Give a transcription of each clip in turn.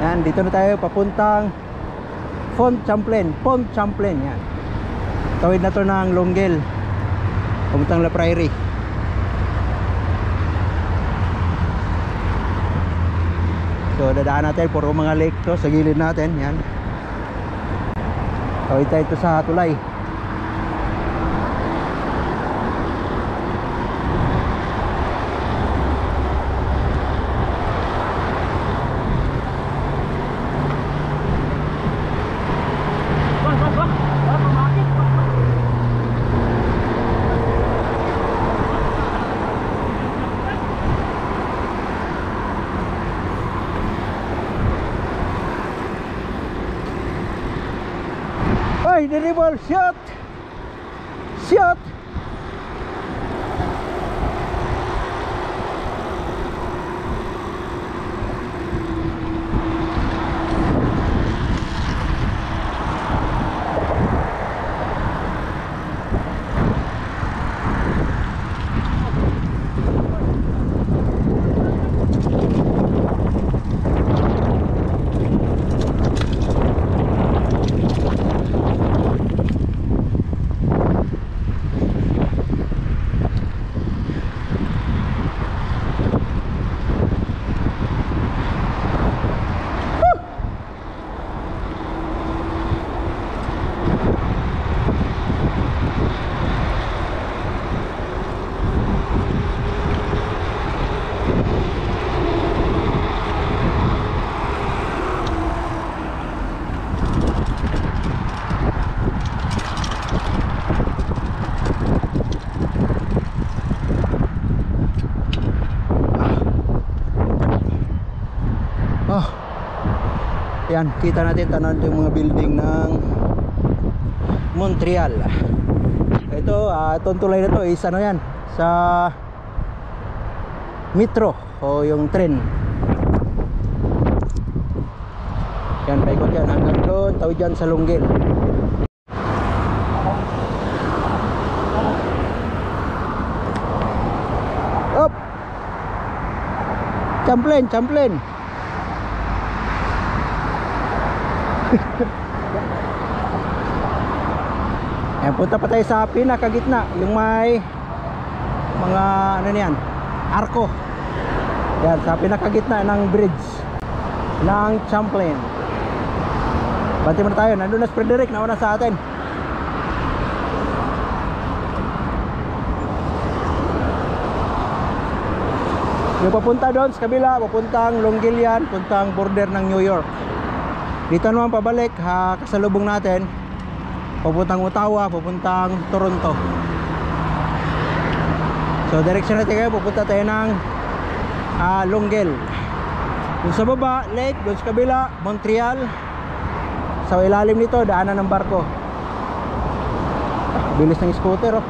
Yan, dito na tayo papuntang Font Champlain. Yan. Tawid na to ng Longueuil. Papuntang La Prairie. So dadaan natin puro mga lake to sa gilid natin. Yan. Tawid tayo ito sa tulay. Ay, dribble, shot! Shot! Yan, kita natin tanan yung mga building ng Montreal. Ito, itong tulay na to is ano yan, sa metro o yung tren. Yan, paikot yan hanggang doon, tawid yan sa Longueuil. Up! Champlain. Ayan, punta pa tayo sa pinakagitna, yung may mga ano niyan, arko. Yan, sa pinakagitna ng bridge ng Champlain. Bati muna tayo, nandun na si Frederick, nauna sa atin. Yung papunta doon sa kabila, papuntang Longueuil yan, puntang border ng New York. Dito naman pabalik, kasalubong natin papuntang Ottawa, papuntang Toronto. So direction natin kayo, pupunta tayo ng Longueuil. Doon sa baba, lake, doon sa kabila, Montreal. Sa ilalim nito, daanan ng barko. Bilis ng scooter, oh.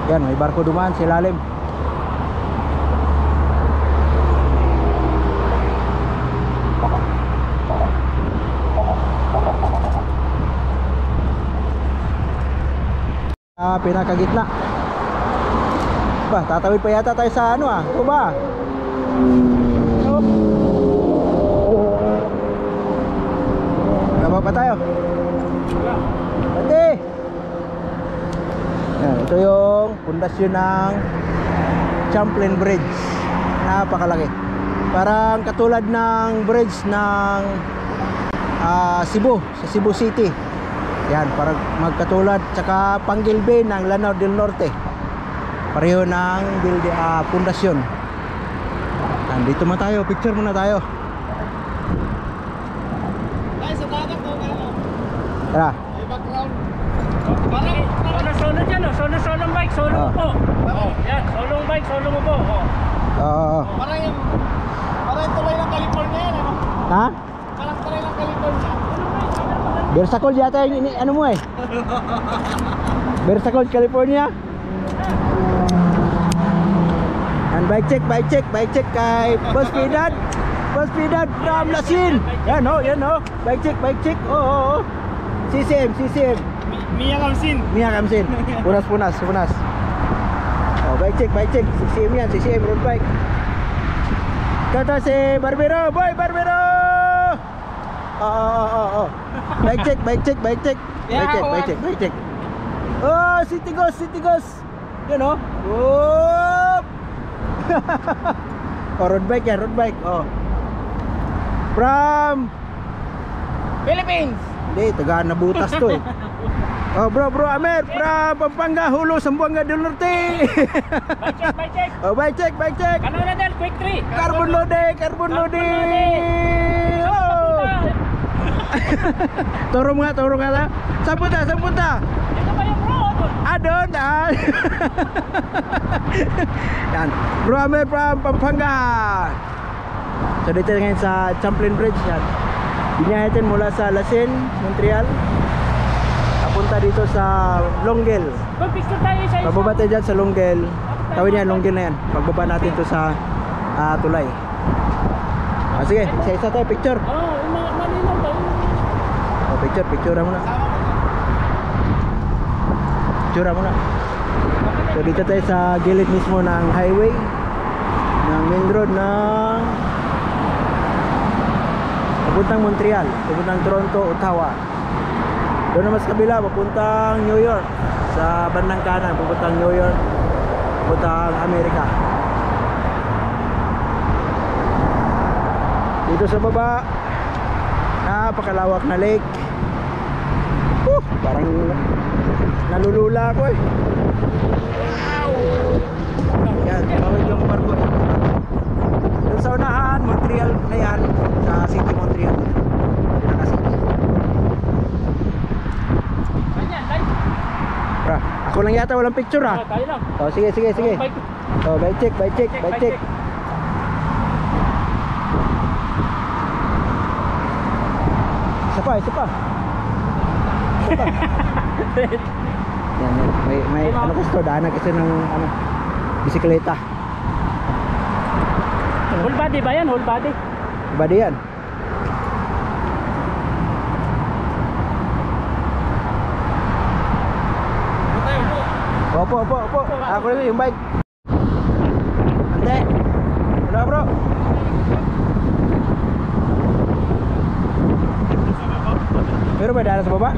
Yan, may barko dumaan sa ilalim. Pinakagitna. Ba, tatawid pa yata tayo sa ano ito ba? Baba pa tayo. Pati. Yan, ito yung pundasyon ng Champlain Bridge. Napakalaki. Parang katulad ng bridge ng Cebu, sa Cebu City. Yan, parang magkatulad. Tsaka Panguil Bay ng Lanao del Norte. Pareho ng pundasyon. Nandito man tayo, picture muna tayo. Ay, sa dagat ko kayo. Tara. May background. Parang solo dyan, oh. Solo bike, solo mo po. Yan, solong bike, solo mo po. Parang yung tulay ng California yan, ano? Ha? Parang tulay ng California. Bersacol yata yung ano mo eh. Bersacol, California. And bike check kay Boss Pidad from Lasin. Yan oh. Bike check. Oh. CCM. Mia Kamsin. Punas. Oh, bike check. CCM yan, CCM road bike. Kata si Barbero, boy Barbero. Oh. Bike check. Bike check. Oh, City Ghost. Yan oh. Whoop. Oh, road bike yan, road bike. Oh. From Philippines. Hindi, tagaan na butas to eh. Oh bro, Amer, from Pampanga, Hulo, Zamboanga del Norte. Bike check. Oh, bike check. Ano na din, quick 3. Carbon loading. Oh. Turun nga ta. Saan punta? Ito ba yung road? Doon. Yan. Bro Amer from Pampanga. So dito ngayon sa Champlain Bridge yan. Binayatin mula sa Lasin, Montreal. Punta dito sa Longuel. Mag-picture tayo sa isa. Pababa tayo dyan sa Longuel. Tawin yan, Longuel na yan. Pagbaba natin to sa tulay. Sige, isa-isa tayo, picture. Malinaw ba? Picture muna. So dito tayo sa gilid mismo ng highway, ng main road ng papuntang Montreal, papuntang Toronto, Ottawa. Doon naman sa kabila, papuntang New York. Sa bandang kanan, papuntang New York, papuntang Amerika. Dito sa baba, napakalawak na lake. Parang nalulula ako eh. Wow! Yan, bawal yung barko. Doon sa unahan, Montreal na yan. Sa City Montreal. Ako lang yata walang picture ah. Tayo lang. Oh, sige. Oh, bike check. Isa pa. Yan, may ano gusto, daanan kasi ng bisikleta. Whole body ba yan? Whole body? Body yan. Opo. Ako rin yung bike. Ante. Wala bro. Pero may daan sa baba.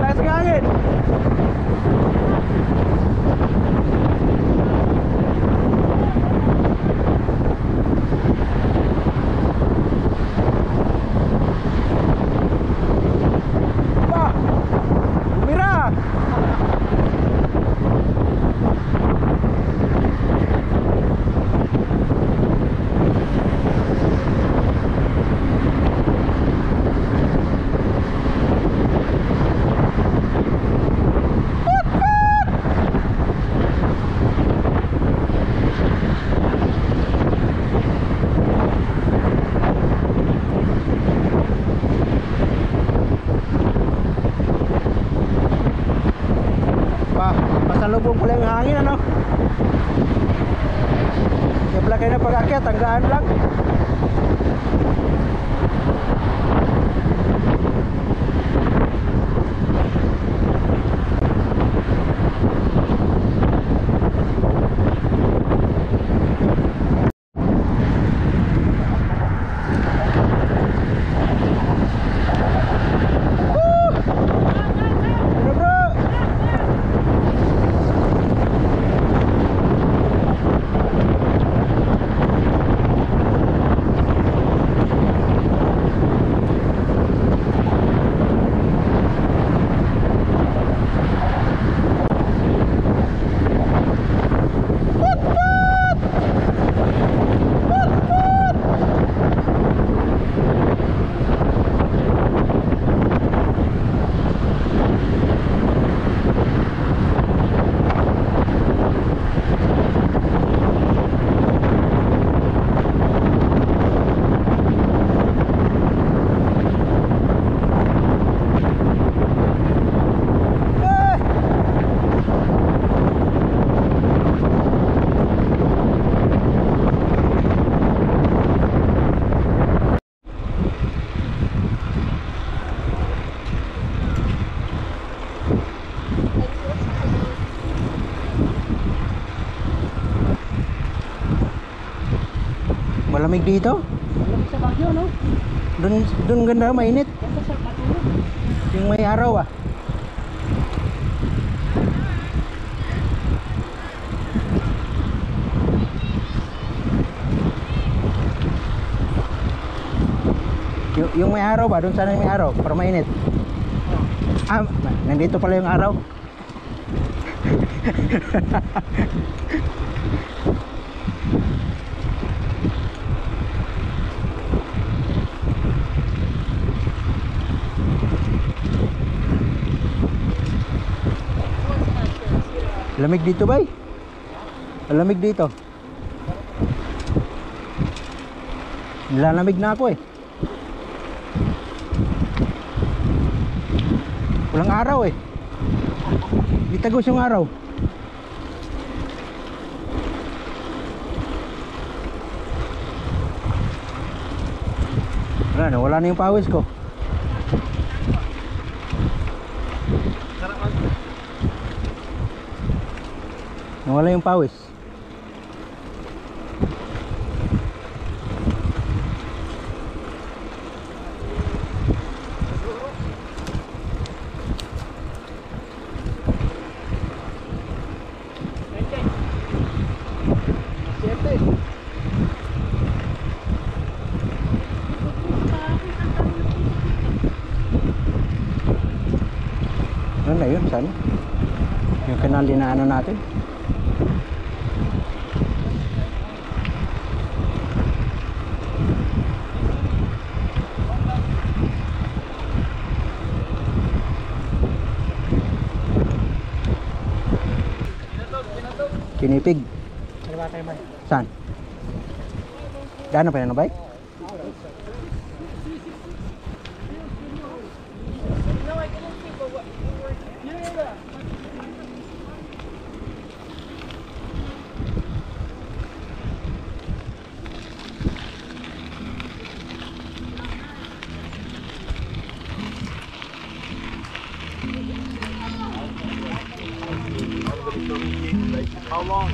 Lakas ng hangin. Pasalubong pala yung hangin ano. Kaya kayo na pag-akyat, tanggaan lang. Malamig dito. Malamig sa Baguio, no? Doon ganda, mainit. Ganda sa matulog. Yung may araw ah. Yung may araw ba? Doon sana yung may araw para mainit. Ah, nandito pala yung araw. Lamig dito bay. Lamig dito. Nilalamig na ako eh. Walang araw eh. Di tagos yung araw. Wala na yung pawis ko. Nawala yung pawis. Ano na yun? Saan? Yung kanal na ano natin? Pinipig. Saan? Daan na pa yan na bike? How long?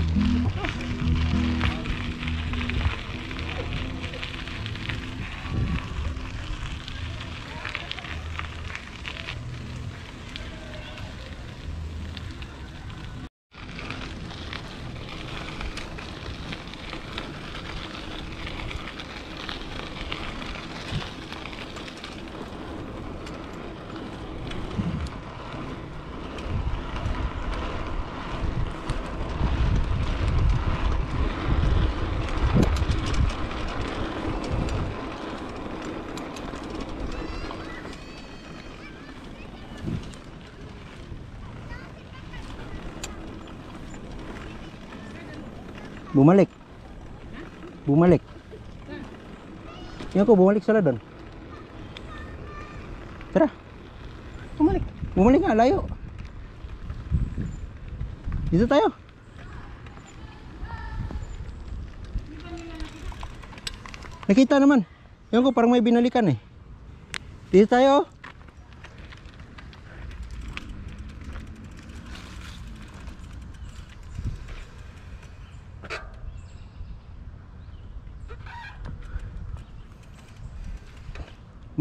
Bumalik. Bumalik. Yan ko, bumalik sila doon. Tara. Bumalik. Bumalik nga, layo. Dito tayo. Nakita naman. Yan ko, parang may binalikan eh. Dito tayo.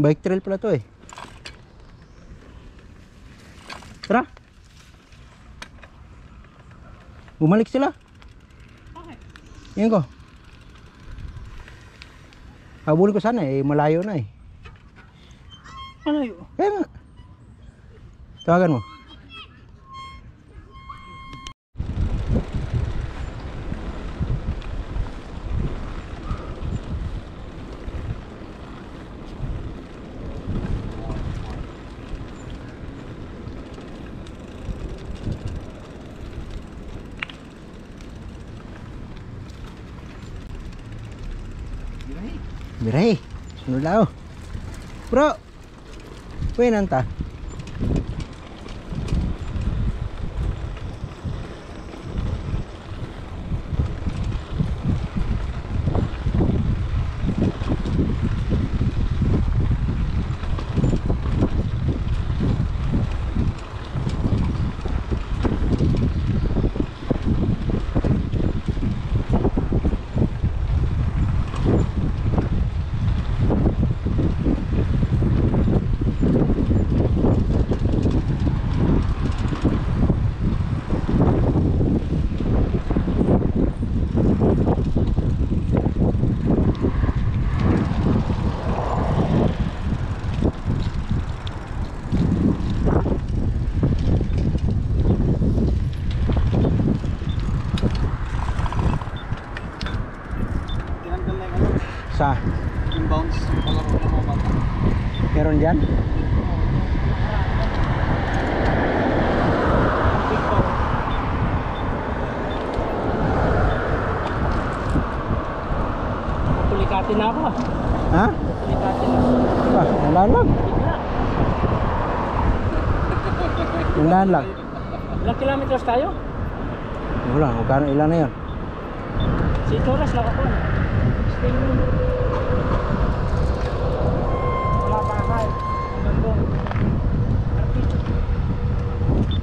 Bike trail pala to eh. Tara. Bumalik sila. Bakit? Yan ko. Habulin ko sana eh, malayo na eh. Malayo. Kaya nga. Tawagan mo. Birahe. Sunod lao. Bro. Pwede nanta. Sa Inbounds. Palaro ng mga bata. meron dyan? Big ball. Pulikatin na ako. Ha? Pulikatin na. Ah, wala lang. Bigla. Wala lang. Ilang kilometers tayo? Wala, magkano ilan na yun? 6 oras lang ako. Stay mo. Wala bahay. Hanggang doon.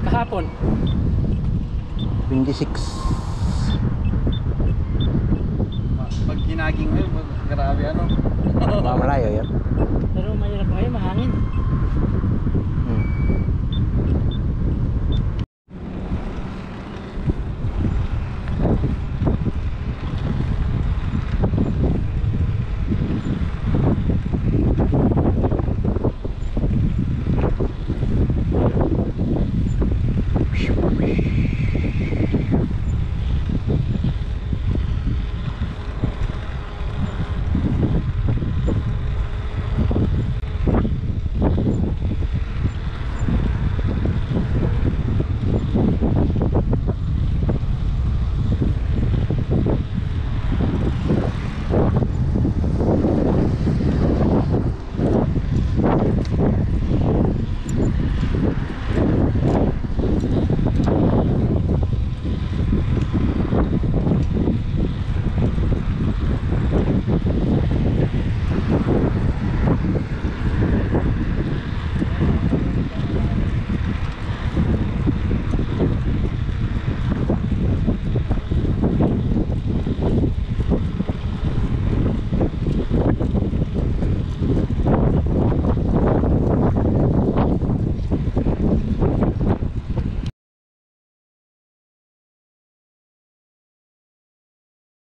Kahapon. 26. Pag ginaging mo, grabe ano. Malayo yun. Pero mahirap kayo, mahangin.